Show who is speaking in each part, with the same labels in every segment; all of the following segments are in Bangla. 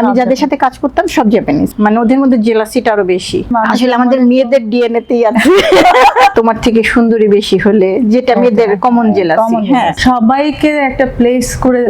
Speaker 1: আমি যাদের সাথে কাজ করতাম সব জাপানিজ, মানে ওদের মধ্যে জেলাসিটা আরো বেশি। আসলে আমাদের মেয়েদের ডিএনএ তেই আছে তোমার থেকে সুন্দরী বেশি হলে, যেটা মেয়েদের কমন জেলাসি। হ্যাঁ,
Speaker 2: সবাইকে একটা প্লেস করে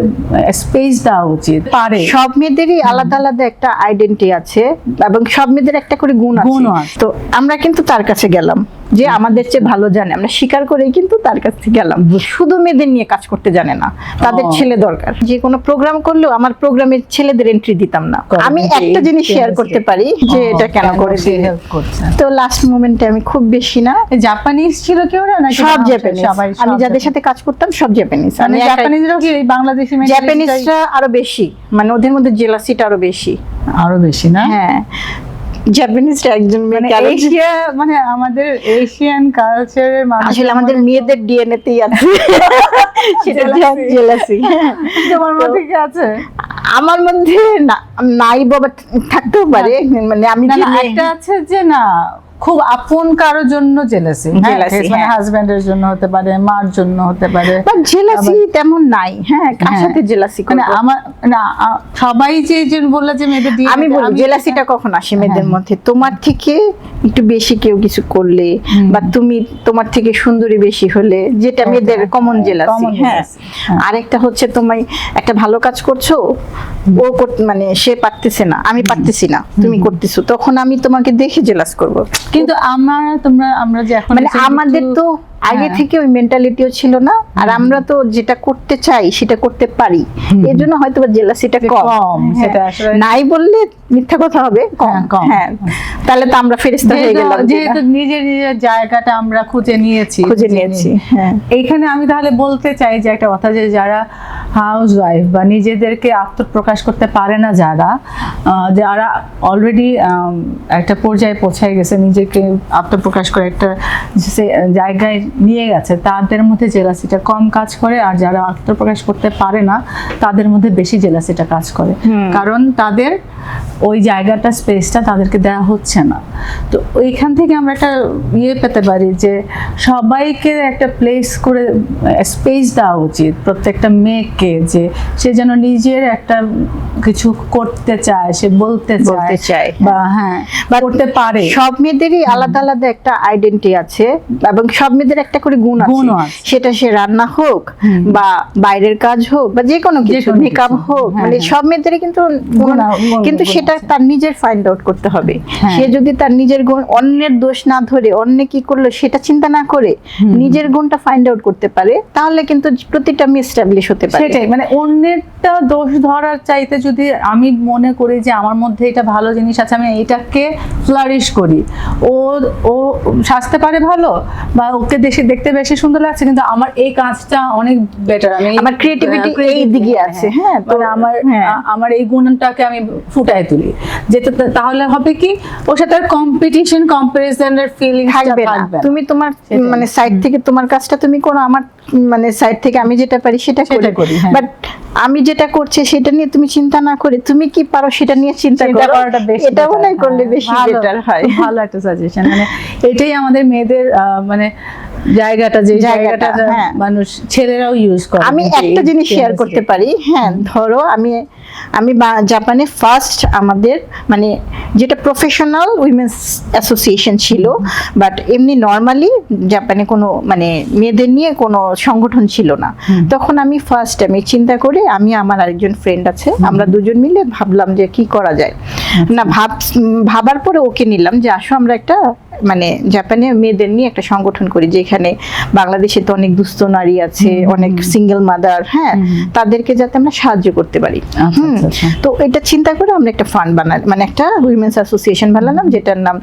Speaker 2: স্পেস দেওয়া উচিত। পারে
Speaker 1: সব মেয়েদেরই আলাদা আলাদা একটা আইডেন্টিটি আছে এবং সব মেয়েদের একটা করে গুণ আছে। তো আমরা কিন্তু তার কাছে গেলাম যে আমাদের চেয়ে ভালো জানে, আমরা স্বীকার করেই কিন্তু তার কাছে গেলাম। শুধু মেয়েদের নিয়ে কাজ করতে জানে না, তাদের ছেলে দরকার। যে কোনো প্রোগ্রাম করলেও আমার প্রোগ্রামে ছেলেদের এন্ট্রি দিতাম না। আমি একটা জিনিস শেয়ার করতে পারি যে এটা কেন করে হেল্প করছে। তো লাস্ট মোমেন্টে আমি খুব বেশি না,
Speaker 2: জাপানিজ ছিল কি ওরা নাকি
Speaker 1: সব জাপানিজ। আমি যাদের সাথে কাজ করতাম সব জাপানিজ।
Speaker 2: আমি জাপানিজরাও কি বাংলাদেশি
Speaker 1: জাপানিজরা আরো বেশি, মানে ওদের মধ্যে জেলাসিটা আরো বেশি
Speaker 2: না?
Speaker 1: হ্যাঁ, জাপানিজরা একজন
Speaker 2: এশিয়া, মানে আমাদের এশিয়ান কালচারের মানুষ,
Speaker 1: আসলে আমাদের মেয়েদের ডিএনএ তেই আছে সেটা জেলাসি।
Speaker 2: তোমার মধ্যে কি আছে?
Speaker 1: আমার মধ্যে নাই বাবা, থাকতেও পারে। মানে আমি
Speaker 2: একটা আছে যে না, খুব আপন কারোর জন্য জেলাসি, মানে হাজবেন্ডের জন্য হতে পারে, মার জন্য হতে পারে,
Speaker 1: বাট জেলাসি তেমন নাই। হ্যাঁ, কার সাথে জেলাসি করব?
Speaker 2: মানে আমার না, সবাই যে বললে যে মেয়েদের,
Speaker 1: আমি বলি জেলাসিটা কখন আসে মেয়েদের মধ্যে, তোমার থেকে একটু বেশি কেউ কিছু করলে বা তুমি তোমার থেকে সুন্দরী বেশি হলে, যেটা মেয়েদের কমন জেলাসি। হ্যাঁ, আরেকটা হচ্ছে তুমি একটা ভালো কাজ করছো, ও মানে সে পারতেছে না, আমি পারতেছি না, তুমি করতেছো, তখন আমি তোমাকে দেখে জেলাস করব।
Speaker 2: কিন্তু আমরা যে এখন,
Speaker 1: মানে আমাদের তো আগে থেকে ওই মেন্টালিটিও ছিল না, আর আমরা তো যেটা করতে চাই সেটা করতে পারি, এর জন্য হয়তো জেলাসিটা কম।
Speaker 2: সেটা আসলে
Speaker 1: নাই বললে মিথ্যা কথা হবে, কম। হ্যাঁ, তাহলে তো আমরা ফেরেশতা হয়ে গেলাম,
Speaker 2: যেহেতু নিজের জায়গাটা আমরা খুঁজে নিয়েছি।
Speaker 1: হ্যাঁ,
Speaker 2: এইখানে আমি তাহলে বলতে চাই যে একটা কথা, যে যারা হাউস ওয়াইফ বা নিজেদেরকে আত্মপ্রকাশ করতে পারে না, যারা অলরেডি একটা পর্যায়ে পৌঁছে গেছে, নিজেকে আত্মপ্রকাশ করে একটা জায়গায় নিয়ে গেছে, তাদের মধ্যে জেলাসিটা কম কাজ করে। আর যারা আত্মপ্রকাশ করতে পারে না, তাদের মধ্যে বেশি জেলাসিটা কাজ করে, কারণ তাদের ওই জায়গাটা, স্পেসটা তাদেরকে দেওয়া হচ্ছে না। তো ওইখান থেকে আমরা একটা পেতে পারি যে সবাইকে একটা প্লেস করে স্পেস দেওয়া উচিত প্রত্যেকটা মেয়েকে, যে সে যেন নিজের একটা কিছু করতে চায়, সে বলতে চায় বা করতে পারে।
Speaker 1: সব মেয়েদেরই আলাদা আলাদা একটা আইডেন্টিটি আছে এবং সব মেয়েদের একটা করে গুণ আছে। সেটা সে রান্না হোক বা বাইরের কাজ হোক বা যে কোনো কিছু, মেকআপ হোক, মানে সব মেয়েদেরই কিন্তু সেটা তার নিজের ফাইন্ড আউট করতে হবে। সে যদি তার নিজের গুণ, অন্যের দোষ না ধরে অন্য কি করলো সেটা চিন্তা না করে নিজের গুণটা ফাইন্ড আউট করতে পারে, তাহলে কিন্তু প্রতিটা মেয়ে এস্টাবলিশ হতে পারে।
Speaker 2: সেটাই, মানে অন্যেরটা দোষ ধরার চাইতে যদি আমি মনে করি যে আমার মধ্যে এটা ভালো জিনিস আছে, আমি এটাকে ফ্লারিশ করি, ও সাজতে পারে ভালো বা ওকে দেখতে বেশি সুন্দর লাগছে, কিন্তু আমার এই কাজটা অনেক বেটার,
Speaker 1: আমার ক্রিয়েটিভিটি এই দিকে আছে। হ্যাঁ,
Speaker 2: তো আমার এই গুণটাকে আমি ফুটায় তুলি, যেটা তাহলে হবে কি, ওর সাথে কম্পারিজনের ফিলিং থাকবে না।
Speaker 1: তুমি তোমার মানে সাইড থেকে তোমার কাজটা তুমি করো, আমার মানে সাইড থেকে আমি যেটা পারি সেটা করি। বাট আমি যেটা করছি সেটা নিয়ে তুমি চিন্তা না করে তুমি কি পারো সেটা নিয়ে চিন্তা করাটা বেশি, এটা মনে করলে বেশি বেটার হয়।
Speaker 2: ভালো একটা সাজেশন। মানে এটাই আমাদের মেয়েদের মানে জায়গাটা, যে জায়গাটা মানুষ, ছেলেরাও ইউজ করে।
Speaker 1: আমি একটা জিনিস শেয়ার করতে পারি। হ্যাঁ, ধরো আমি জাপানে ফার্স্ট আমাদের মানে যেটা প্রফেশনাল উইমেন্স অ্যাসোসিয়েশন ছিল, বাট এমনি নর্মালি জাপানে কোনো মানে মেয়েদের নিয়ে কোনো সংগঠন ছিল না। তখন আমি আমি চিন্তা করে, আমি আমার আরেকজন ফ্রেন্ড আছে, আমরা দুজন মিলে ভাবলাম যে কি করা যায়। না ভাবার পরে ওকে নিলাম যে আসো আমরা একটা মানে জাপানে মেয়েদের নিয়ে একটা সংগঠন করি, যেখানে বাংলাদেশে তো অনেক দুস্থ নারী আছে, অনেক সিঙ্গেল মাদার, হ্যাঁ, তাদেরকে যাতে আমরা সাহায্য করতে পারি। তো এটা চিন্তা করে আমরা একটা ফান্ড মানে একটা উইমেন্স অ্যাসোসিয়েশন বানালাম, যেটার নাম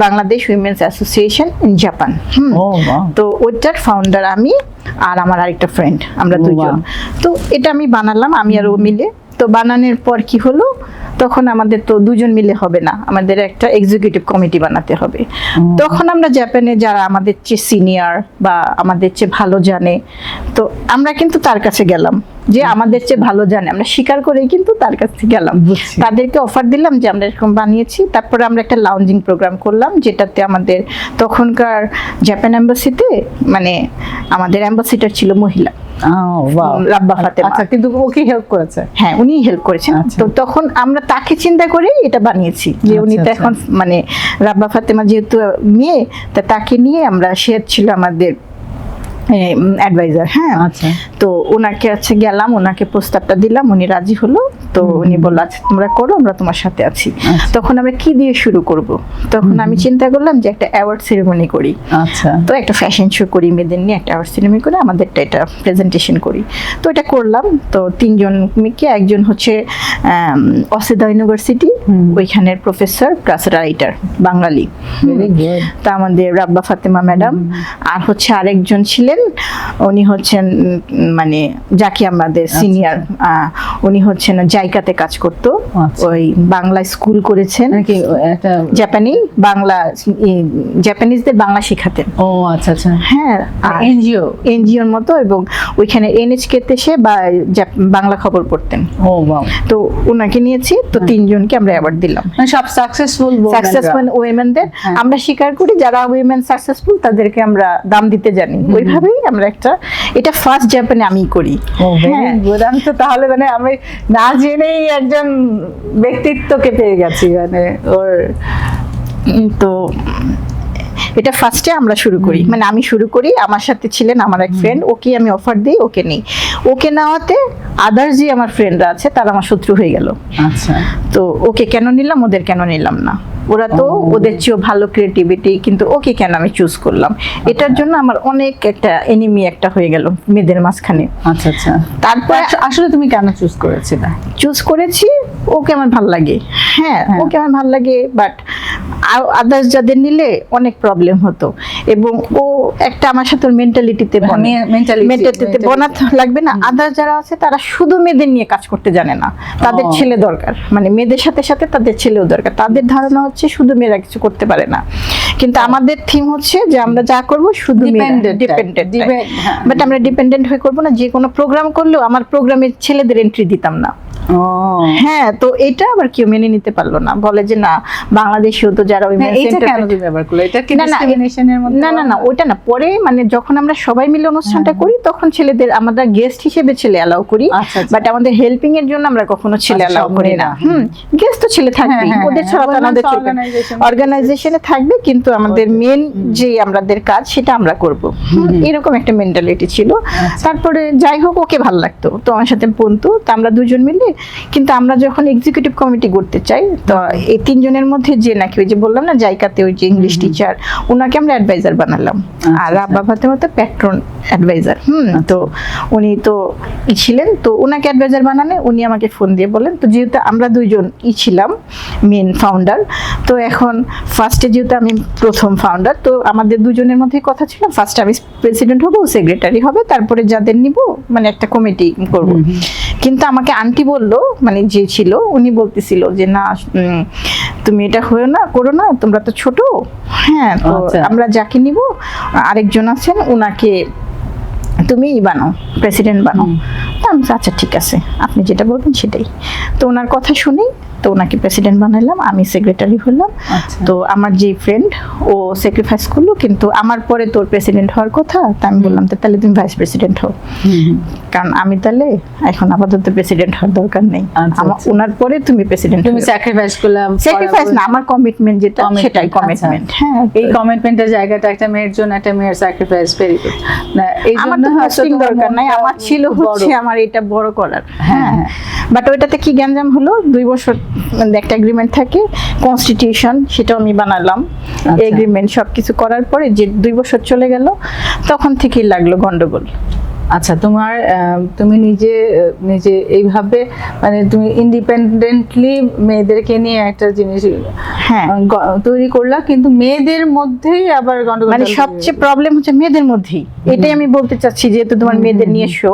Speaker 1: Bangladesh women's association in Japan. তো ওইটার ফাউন্ডার আমি আর আমার আরেকটা ফ্রেন্ড, আমরা দুজন। তো এটা আমি বানালাম, আমি আর ও মিলে। তো বানানোর পর কি হলো, তখন আমাদের তো দুজন মিলে হবে না, আমাদের একটা এক্সিকিউটিভ কমিটি বানাতে হবে। তখন আমরা জাপানে যারা আমাদের চেয়ে সিনিয়র বা আমাদের চেয়ে ভালো জানে, তো আমরা কিন্তু তার কাছে গেলাম, যে আমাদের চেয়ে ভালো জানে, আমরা স্বীকার করেই কিন্তু তার কাছে গেলাম,
Speaker 2: বুঝছি।
Speaker 1: তাদেরকে অফার দিলাম যে আমরা এরকম বানিয়েছি। তারপরে আমরা একটা লাউঞ্জিং প্রোগ্রাম করলাম, যেটাতে আমাদের তখনকার জাপান এম্বাসিতে মানে আমাদের অ্যাম্বাসিডার ছিল মহিলা, রাব্বা ফাতেমা।
Speaker 2: আচ্ছা, কিন্তু ও কি হেল্প করেছে?
Speaker 1: হ্যাঁ, উনি হেল্প করেছেন।
Speaker 2: আচ্ছা।
Speaker 1: তো তখন আমরা তাকে চিন্তা করে এটা বানিয়েছি, যে উনি তো
Speaker 2: আচ্ছা,
Speaker 1: এখন মানে রাব্বা ফাতেমা যেহেতু মেয়ে, তা তাকে নিয়ে আমরা, সে ছিল আমাদের অ্যাডভাইজার। হ্যাঁ,
Speaker 2: আচ্ছা।
Speaker 1: তো ওনাকে আছে গেলাম, ওনাকে প্রস্তাবটা দিলাম, উনি রাজি হলো। তো উনি বলল আচ্ছা তোমরা করো, আমরা তোমার সাথে আছি। তখন আমরা কি দিয়ে শুরু করব? তখন আমি চিন্তা করলাম যে একটা অ্যাওয়ার্ড সেরেমনি করি,
Speaker 2: আচ্ছা,
Speaker 1: তো একটা ফ্যাশন শো করি, মেয়েদের নিয়ে একটা অ্যাওয়ার্ড সেরেমনি করে আমাদেরটা এটা প্রেজেন্টেশন করি। তো এটা করলাম। তো তিনজন মেয়েকে, একজন হচ্ছে অসেদা ইউনিভার্সিটি, ওইখানের professor plus writer, Bangali.
Speaker 2: Very good.
Speaker 1: তা আমাদের রাব্বা ফাতেমা ম্যাডাম, আর হচ্ছে আরেকজন ছিলেন, উনি হচ্ছেন মানে যাকে আমাদের সিনিয়র, উনি হচ্ছেন জাইকাতে কাজ করতো,
Speaker 2: আচ্ছা।
Speaker 1: ওই বাংলা স্কুল করেছেন,
Speaker 2: নাকি একটা
Speaker 1: জাপানি বাংলা, জাপানিজদের বাংলা শেখাতেন।
Speaker 2: ও আচ্ছা আচ্ছা,
Speaker 1: হ্যাঁ,
Speaker 2: এনজিও।
Speaker 1: এনজিওর মতো, এবং ওইখানে এনএচকে তে সে বা বাংলা খবর পড়তেন।
Speaker 2: ও বাহ,
Speaker 1: তো ওনাকে নিয়েছি। তো তিনজনকে আমরা অ্যাওয়ার্ড দিলাম,
Speaker 2: মানে সব সাকসেসফুল
Speaker 1: সাকসেসফুল উইমেনদের। আমরা স্বীকার করি যারা উইমেন সাকসেসফুল তাদেরকে আমরা দাম দিতে জানি, ওইভাবেই আমরা একটা, এটা ফার্স্ট জাপানে আমি করি।
Speaker 2: ও ভেরি
Speaker 1: হ্যাঁ।
Speaker 2: গুড। আমি তো তাহলে মানে আমি না জেনেই একজন ব্যক্তিত্বকে পেয়ে গেছি, মানে ওর।
Speaker 1: তো এটা ফার্স্টে আমরা শুরু করি, মানে আমি শুরু করি, আমার সাথে ছিলেন আমার এক ফ্রেন্ড, ওকে আমি অফার দিই, ওকে নেই। ওকে নেওয়াতে আদার্স যে আমার ফ্রেন্ডরা আছে তারা আমার শত্রু হয়ে গেল।
Speaker 2: আচ্ছা,
Speaker 1: তো ওকে কেন নিলাম, ওদের কেন নিলাম না? ওরা তো ওদের চেয়েও ভালো ক্রিয়েটিভিটি, কিন্তু ওকে কেন আমি চুজ করলাম? এটার জন্য আমার অনেক একটা এনিমি একটা হয়ে গেল মেয়েদের মাঝখানে।
Speaker 2: আচ্ছা আচ্ছা।
Speaker 1: তারপর
Speaker 2: আসলে তুমি কেন চুজ করেছিলে?
Speaker 1: চুজ করেছি, ওকে আমার ভালো লাগে। হ্যাঁ, ওকে আমার ভালো লাগে, বাট আদার্স যাদের নিলে অনেক প্রবলেম হতো, এবং ও একটা আমার সাথে মেন্টালিটিতে মেন্টালিটিতে বনাতে লাগবে না। আদার্স যারা আছে তারা শুধু মেয়েদের নিয়ে কাজ করতে জানে না, তাদের ছেলে দরকার, মানে মেয়েদের সাথে সাথে তাদের ছেলেও দরকার। তাদের ধারণা হচ্ছে শুধু মেয়েরা কিছু করতে পারে না, কিন্তু আমাদের থিম হচ্ছে যে আমরা যা করব শুধু ডিপেন্ডেন্ট। বাট আমরা ডিপেন্ডেন্ট হয়ে করবো না, যে কোনো প্রোগ্রাম করলেও আমার প্রোগ্রামে ছেলেদের এন্ট্রি দিতাম না। হ্যাঁ, তো এটা আবার কেউ মেনে নিতে পারলো না, বলে যে না বাংলাদেশেও তো যারা না ওইটা না। পরে মানে যখন আমরা সবাই মিলে অনুষ্ঠানটা করি তখন ছেলেদের আমরা গেস্ট হিসেবে ছেলে অ্যালাউ করি, বাট আমাদের হেল্পিং এর জন্য আমরা কখনো ছেলে অ্যালাউ করি না। গেস্ট তো ছেলে থাকবে, ওদের ছাড়া তো আমাদের অর্গানাইজেশনে থাকবে, কিন্তু আমাদের মেন যে আমাদের কাজ সেটা আমরা করব, এরকম একটা মেন্টালিটি ছিল। তারপরে যাই হোক, ওকে ভালো লাগতো, তো আমার সাথে বন্ধু, তো আমরা দুজন মিলে। কিন্তু আমরা যখন এক্সিকিউটিভ কমিটি করতে চাই, তো এই তিনজনের মধ্যে যে নাকি ওই যে বললাম না জাইকাতে ওই যে ইংলিশ টিচার, ওনাকে আমরা অ্যাডভাইজার বানালাম, আর রাব্বা ফাতেমা তো প্যাট্রন অ্যাডভাইজার। তো উনি তো ছিলেন, তো ওনাকে অ্যাডভাইজার বানানে উনি আমাকে ফোন দিয়ে বলেন, তো যেহেতু আমরা দুইজন ছিলাম মেন ফাউন্ডার, তো এখন ফার্স্টে যেহেতু আমি প্রথম ফাউন্ডার, তো আমাদের দুজনের মধ্যে কথা ছিল ফার্স্টে আমি প্রেসিডেন্ট হব, সেক্রেটারি হবে, তারপরে যাদের নিব মানে একটা কমিটি করব। কিন্তু আমাকে আন্টি বললো, মানে যে ছিল উনি বলতেছিল যে না তুমি এটা হয়েও না, করো না, তোমরা তো ছোট। হ্যাঁ, তো আমরা যাকে নিব আরেকজন আছেন, ওনাকে তুমি বানাও, প্রেসিডেন্ট বানাও। তো আমি আচ্ছা ঠিক আছে, আপনি যেটা বলবেন সেটাই। তো ওনার কথা শুনি, তো ওনাকে প্রেসিডেন্ট বানাইলাম, আমি সেক্রেটারি হলাম। তো আমার যে ফ্রেন্ড ও স্যাক্রিফাইস করলো, কিন্তু আমার পরে তোর প্রেসিডেন্ট হওয়ার কথা, তা আমি বললাম তাহলে তুমি ভাইস প্রেসিডেন্ট হও, কারণ আমি তাহলে এখন আপাতত প্রেসিডেন্ট হওয়ার দরকার নেই, আমার ওনার পরে তুমি প্রেসিডেন্ট।
Speaker 2: তুমি স্যাক্রিফাইস করলাম,
Speaker 1: স্যাক্রিফাইস না, আমার কমিটমেন্ট যেটা সেটাই কমিটমেন্ট। হ্যাঁ,
Speaker 2: এই কমিটমেন্টের জায়গাটা একটা মেয়ের জন্য, একটা মেয়ের স্যাক্রিফাইস ভেরি গুড। না এই জন্য পোস্টিং
Speaker 1: দরকার নাই, আমার ছিল হচ্ছে আমার এটা বড় করার। হ্যাঁ, বাট ওইটাতে কি গ্যাঞ্জাম হলো, 2 বছর একটা এগ্রিমেন্ট থাকে, কনস্টিটিউশন, সেটাও আমি বানালাম, এগ্রিমেন্ট সবকিছু করার পরে যে 2 বছর চলে গেল, তখন থেকেই লাগলো গন্ডগোল।
Speaker 2: আচ্ছা, তুমি নিজে এইভাবে মানে তুমি ইন্ডিপেন্ডেন্টলি মেয়েদেরকে নিয়ে একটা জিনিস তৈরি করলা, কিন্তু মেয়েদের মধ্যেই আবার গন্ডগোল,
Speaker 1: মানে সবচেয়ে প্রবলেম হচ্ছে মেয়েদের মধ্যেই। এটাই আমি বলতে চাচ্ছি, যেহেতু তোমার মেয়েদের নিয়ে শো,